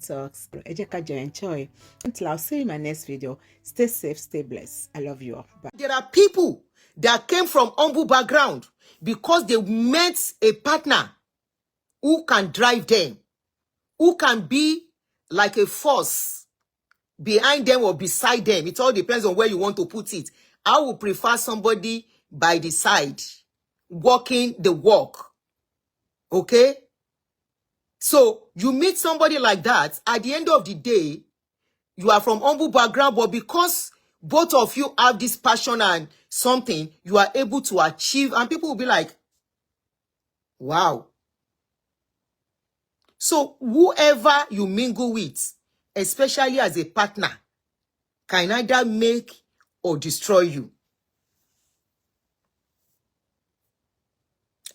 Talks. Enjoy. Until I'll see you in my next video. Stay safe, stay blessed. I love you all. Bye. There are people that came from humble background because they met a partner who can drive them, who can be like a force behind them or beside them. It all depends on where you want to put it. I would prefer somebody by the side, walking the walk. Okay? So you meet somebody like that, at the end of the day, you are from humble background, but because both of you have this passion and something, you are able to achieve, and people will be like, wow. So whoever you mingle with, especially as a partner, can either make or destroy you.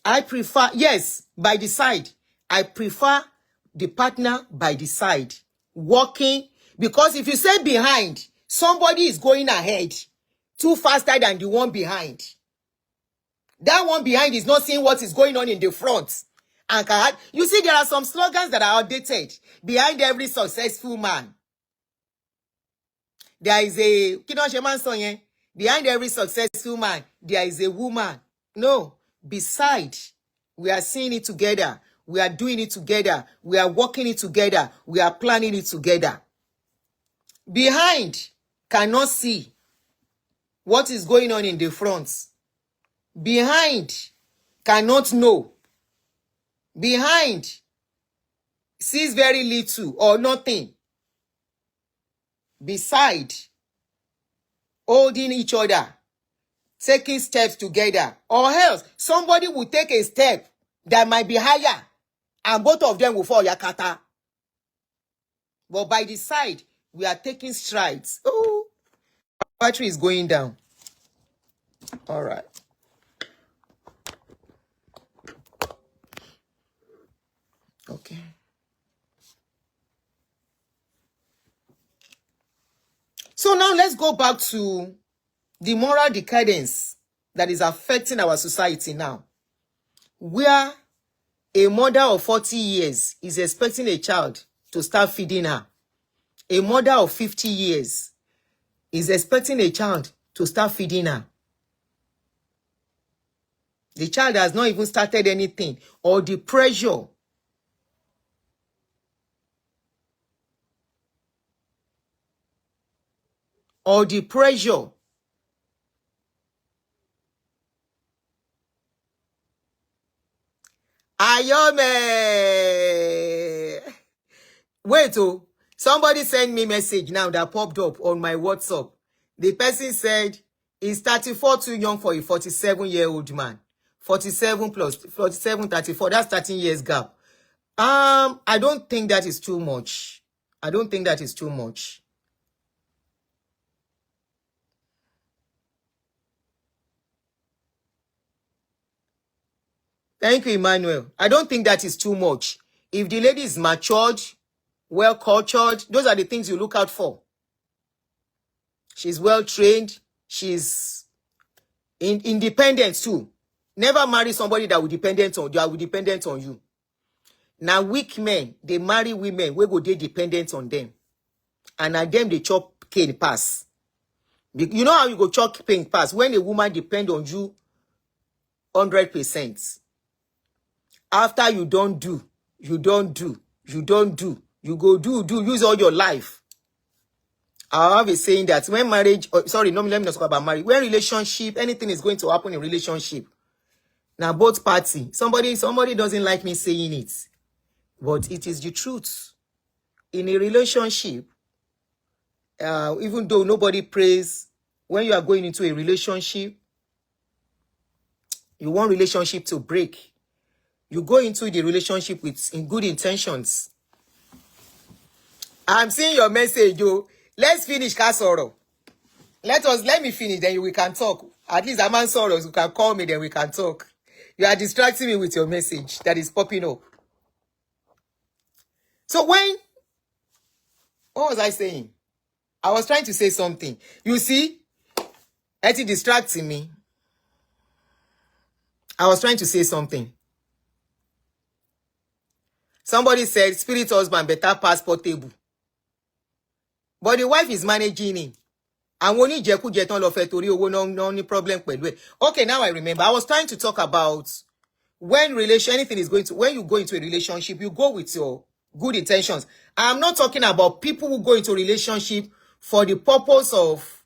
I prefer, yes, by the side. I prefer the partner by the side, walking, because if you say behind, somebody is going ahead too faster than the one behind. That one behind is not seeing what is going on in the front. And you see, there are some slogans that are outdated. Behind every successful man, there is a, behind every successful man, there is a woman. No, beside, we are seeing it together. We are doing it together. We are working it together. We are planning it together. Behind cannot see what is going on in the front. Behind cannot know. Behind sees very little or nothing. Beside, holding each other, taking steps together, or else somebody will take a step that might be higher and both of them will fall yakata. But by the side, we are taking strides. Oh, battery is going down. All right. Okay. So now let's go back to the moral decadence that is affecting our society now, where a mother of 40 years is expecting a child to start feeding her. A mother of 50 years is expecting a child to start feeding her. The child has not even started anything, or the pressure Ayome. Wait, oh, somebody sent me a message now that popped up on my WhatsApp. The person said, is 34 too young for a 47-year-old man? 47 plus 47, 34, that's 13 years gap. I don't think that is too much. I don't think that is too much. Thank you, Emmanuel. I don't think that is too much. If the lady is matured, well-cultured, those are the things you look out for. She's well-trained. She's independent too. Never marry somebody that will dependent on you. Now, weak men, they marry women where go they dependent on them. And at them, they chop cane pass. You know how you go chop cane pass? When a woman depend on you 100%. After you don't do, you go do, use all your life. I have a saying that when marriage, let me not talk about marriage. When relationship, anything is going to happen in relationship. Now, both parties, somebody doesn't like me saying it, but it is the truth. In a relationship, even though nobody prays, when you are going into a relationship, you want relationship to break. You go into the relationship in good intentions. I'm seeing your message, yo. Let's finish Kasoro. Let me finish, then we can talk. At least I'm on Soros. You can call me, then we can talk. You are distracting me with your message that is popping up. So what was I saying? I was trying to say something. You see, it's distracting me. I was trying to say something. Somebody said spirit husband better pass portable. But the wife is managing him. And when he oníjẹkújẹ tán lọ fẹ́ torí owó no ní problem pẹ̀lú ẹ̀. Okay, now I remember. I was trying to talk about when you go into a relationship, you go with your good intentions. I'm not talking about people who go into a relationship for the purpose of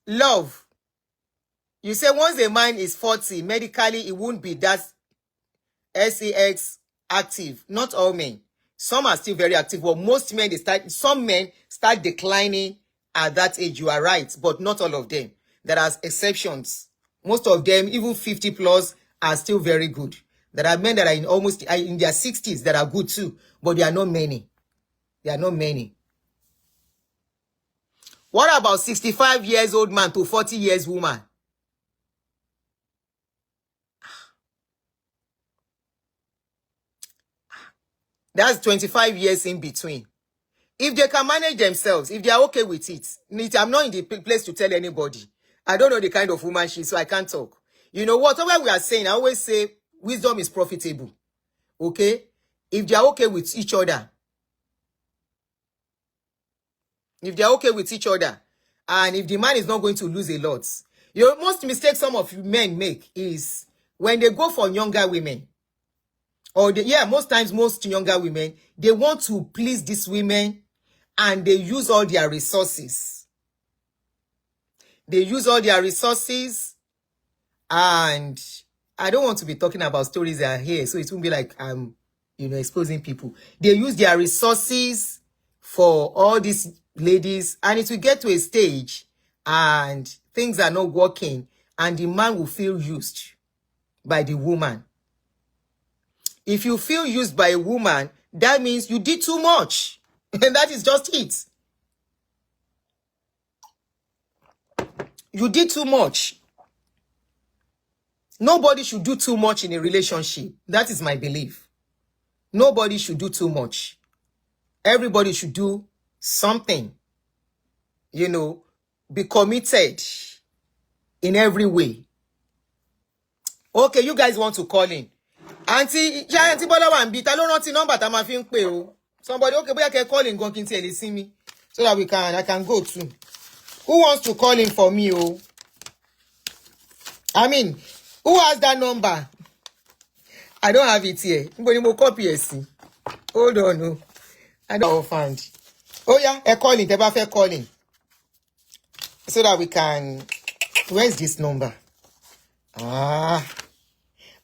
love. You say once a man is 40, medically, it won't be that sex active. Not all men. Some are still very active, but most men, some men start declining at that age. You are right, but not all of them. There are exceptions. Most of them, even 50 plus, are still very good. There are men that are in their 60s that are good too, but there are not many. There are not many. What about 65 years old man to 40 years woman? That's 25 years in between. If they can manage themselves, if they are okay with it, I'm not in the place to tell anybody. I don't know the kind of woman she is, so I can't talk. You know, whatever we are saying, I always say wisdom is profitable. Okay? If they are okay with each other. If they are okay with each other. And if the man is not going to lose a lot. You know, most mistakes some of you men make is when they go for younger women. Or most times, most younger women, they want to please these women and they use all their resources. They use all their resources, and I don't want to be talking about stories that are here, so it won't be like I'm, exposing people. They use their resources for all these ladies, and it will get to a stage and things are not working, and the man will feel used by the woman. If you feel used by a woman, that means you did too much. And that is just it. You did too much. Nobody should do too much in a relationship. That is my belief. Nobody should do too much. Everybody should do something. Be committed in every way. Okay, you guys want to call in. Aunty Bola wa nbi, ta ló rántí number tá ma fi ń pè o. Somebody, okay, bóyá kẹ́ call in gan kí n tiẹ̀ lè sí mi, so that I can go too. Who wants to call in for me, oh? I mean, who has that number? I don't have it here. Níbo ni mo copy ẹ̀ sí? Hold on, oh. I don't find. Oh yeah, ẹ call in, tẹ́ bá fẹ́ call in. So that we can. Where's this number?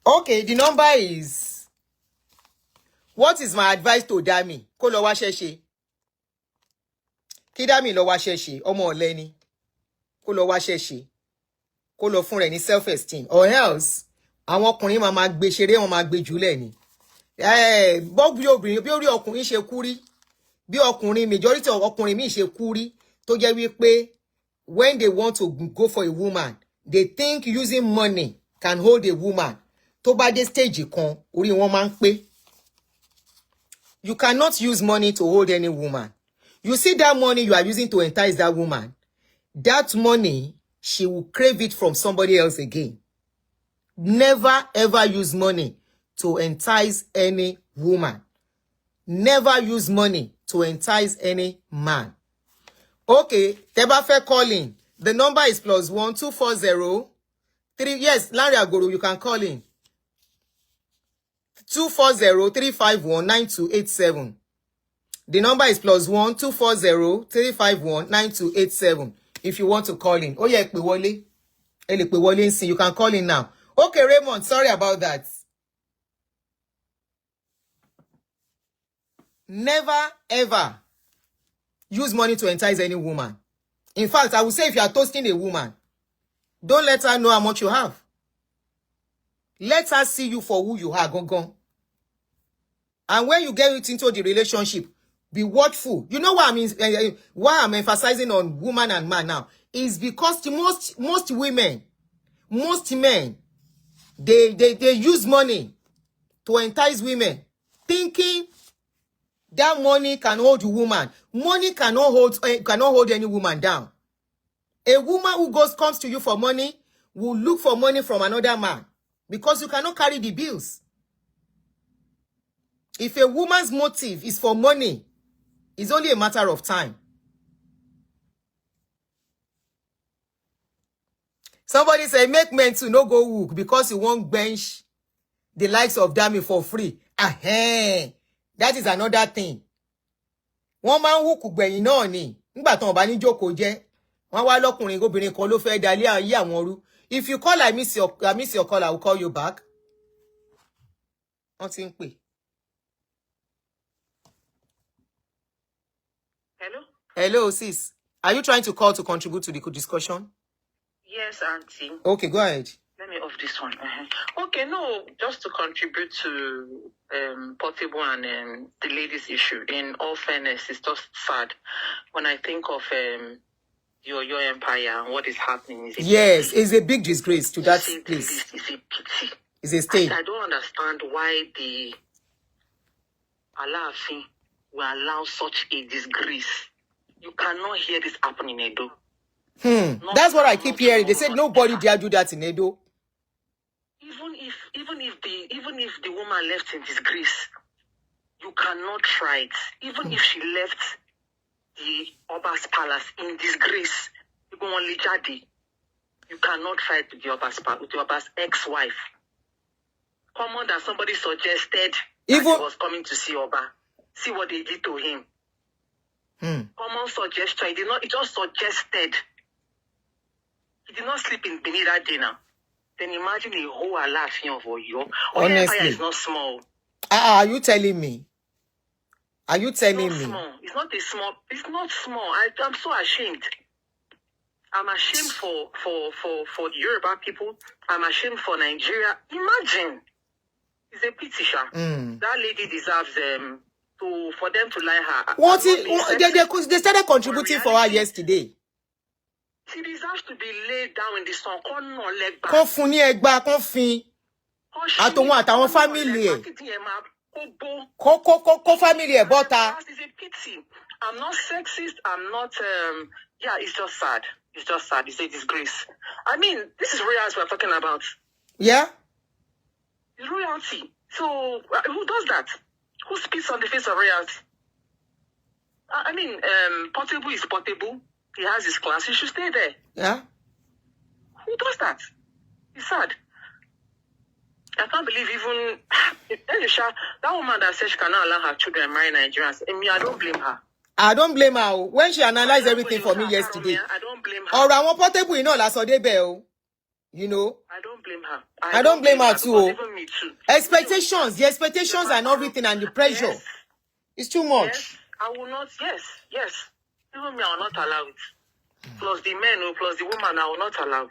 Okay, the number is. What is my advice to Dammi? Kó lọ wá ṣẹ́ṣe. Kí Dammi lọ wá ṣẹ́ṣe, ọmọ ọ̀lẹ ni. Kó lọ wá ṣẹ́ṣe. Kó lọ fún rẹ̀ ní self-esteem. Or else, àwọn ọkùnrin máa gbé ṣeré, wọ́n máa gbé jùlẹ̀ ni. Bí obìnrin, bí orí ọkùnrin ṣe kú rí, bí ọkùnrin, majority of ọkùnrin mi ṣe kú rí, tó jẹ́ wípé when they want to go for a woman, they think using money can hold a woman. Tó bá dé stage kan, orí wọn máa ń pé. You cannot use money to hold any woman. You see that money you are using to entice that woman, that money, she will crave it from somebody else again. Never ever use money to entice any woman. Never use money to entice any man. Okay, tẹ́ bá fẹ́ call in. The number is +1 240 3. Yes, Larry Agoro, you can call in. 240-351-9287. The number is +1 240-351-9287. If you want to call in. Oh yeah, ẹ pè wọlé. Ẹ lè pè wọlé ńsìn. You can call in now. Okay, Raymond, sorry about that. Never ever use money to entice any woman. In fact, I would say if you are toasting a woman, don't let her know how much you have. Let her see you for who you are, gone. And when you get into the relationship, be watchful. You know what I mean? Why I'm emphasizing on woman and man now is because the most women, most men, they use money to entice women, thinking that money can hold a woman. Money cannot hold any woman down. A woman who comes to you for money will look for money from another man. because you cannot carry the bills. If a woman's motive is for money, it's only a matter of time. Somebody say, make men to no go hook because you won't bench the likes of Dammi for free. That is another thing. One man hook gbẹ̀yìn náà ni. Nígbà tán bá ní jókòó jẹ́. Wọ́n wá lọ́kùnrin obìnrin kan ló fẹ́ dalé ayé àwọn rú. If you call, I miss your call, I will call you back. Wọ́n ti ń pè. Hello? Hello, sis. Are you trying to call to contribute to the discussion? Yes, Auntie. Okay, go ahead. Let me off this one. Okay, no, just to contribute to Portable and the ladies' issue. In all fairness, it's just sad when I think of your empire and what is happening. Yes, it's a big disgrace to that place. It's a pity. It's a stain. I don't understand why the Alaafin will allow such a disgrace. You cannot hear this happen in Edo. That's what I keep hearing. They said nobody dare do that in Edo. Even if the woman left in disgrace, you cannot try it. Even if she left the Oba's palace in disgrace, you cannot try it with the Oba's ex-wife. Common that somebody suggested that he was coming to see Oba. See what they did to him. Common suggestion. It just suggested. He did not sleep in Benin that dinner. Then imagine a whole Alaafin of Oyo. Honestly, is not small. Are you telling me? Are you telling me? Small. It's not a small. It's not small. I'm so ashamed. I'm ashamed for the Yoruba people. I'm ashamed for Nigeria. Imagine. It's a pity, Sha. That lady deserves for them to lie her. They started contributing for her yesterday. She deserves to be laid down in the sun. Kọ́ fún ní ẹgbàá, kọ́ fin. Àtòun àtàwọn family ẹ̀. Kó family ẹ̀ bọ́ta. It's a pity. I'm not sexist. I'm not. It's just sad. It's just sad. It's a disgrace. I mean, this is royalty we're talking about. Yeah. It's royalty. So who does that? Who spits on the face of royalty? I mean, Portable is Portable. He has his class. He should stay there. Yeah. Who does that? It's sad. I can't believe even that woman that said she cannot allow her children marry Nigerians. I don't blame her. I don't blame her. When she analyzed everything for me yesterday. I don't blame her. Or I want Portable, you know, last day bell. You know. I don't blame her. I don't blame her too. Even me too. Expectations, the expectations and everything and the pressure. Yes. It's too much. Yes, I will not. Yes. Even me, I will not allow it. Plus the men, plus the woman, I will not allow it.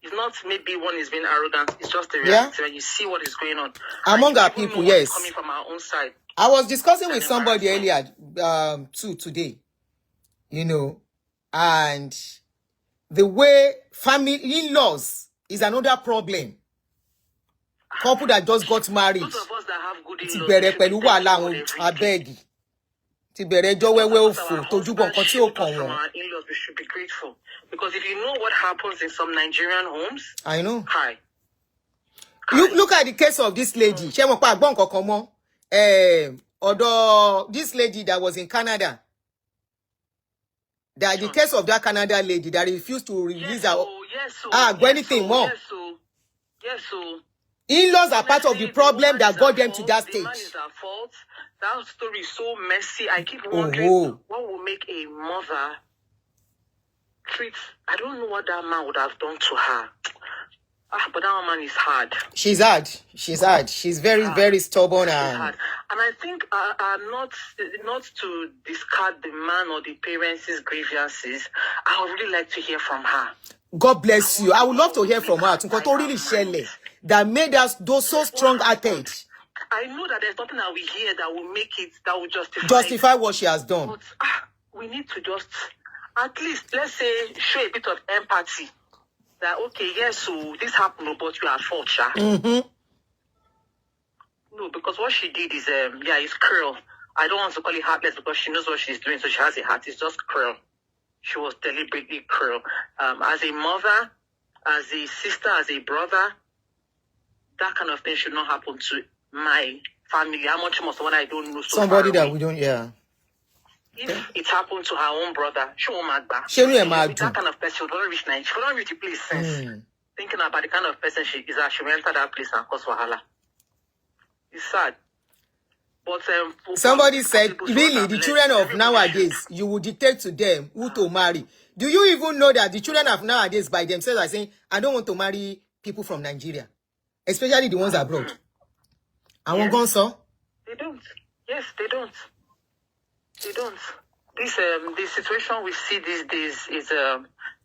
It's not maybe one is being arrogant. It's just the reality when you see what is going on. Among our people, yes. Coming from our own side. I was discussing with somebody earlier today, you know, and the way family in-laws is another problem. Couple that just got married. Those of us that have good in-laws, we should be grateful. Because if you know what happens in some Nigerian homes, I know. Hi. Look at the case of this lady. Although this lady that was in Canada, that the case of that Canada lady that refused to release her. Go anything more. Yes, in-laws are part of the problem that got them to that stage. The man is at fault. That story is so messy. I keep wondering what will make a mother treat. I don't know what that man would have done to her. But that woman is hard. She's hard. She's very, very stubborn. And I think not to discard the man or the parents' grievances. I would really like to hear from her. God bless you. I would love to hear from her. That made us those so strong-hearted. I know that there's nothing that we hear that will make it, that will justify what she has done. But we need to just, at least, let's say, show a bit of empathy. That, okay, yes, so this happened, but you are at fault, Sha. No, because what she did is, it's cruel. I don't want to call it heartless because she knows what she's doing, so she has a heart. It's just cruel. She was deliberately cruel. As a mother, as a sister, as a brother, that kind of thing should not happen to my family. How much more someone I don't know so somebody far that away. we don't, yeah. If it happened to her own brother, she won't mad back. She That kind of person, she will not reach Nigeria. She will not reach the place sense. Thinking about the kind of person she is, that she will enter that place and cause wahala. It's sad. But somebody said, really, the children of nowadays, you will dictate to them who to marry. Do you even know that the children of nowadays by themselves are saying, I don't want to marry people from Nigeria, especially the ones abroad? I won't go so. They don't. Yes, they don't. They don't. This the situation we see these days is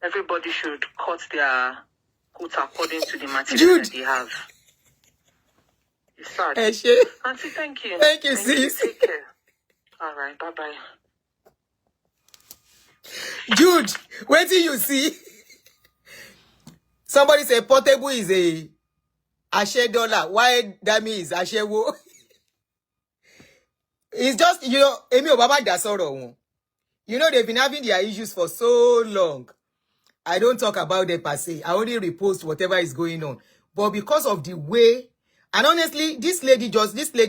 everybody should cut their coats according to the material that they have. It's sad. Auntie, thank you. Thank you, sis. Take care. All right, bye-bye. Jude, wait till you see. Somebody say Portable is a Ashe dollar. Why Dammi is Ashewo? It's just, you know, Emi Obaba Dasoro. You know, they've been having their issues for so long. I don't talk about them per se. I only repost whatever is going on. But because of the way, and honestly, this lady,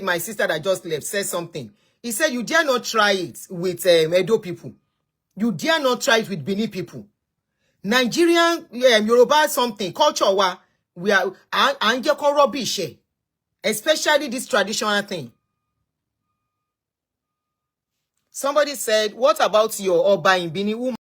my sister that just left, said something. He said, you dare not try it with Edo people. You dare not try it with Benin people. Nigerian, Yoruba something, culture, we are, and rubbish, especially this traditional thing. Somebody said, what about your Oba in Benin?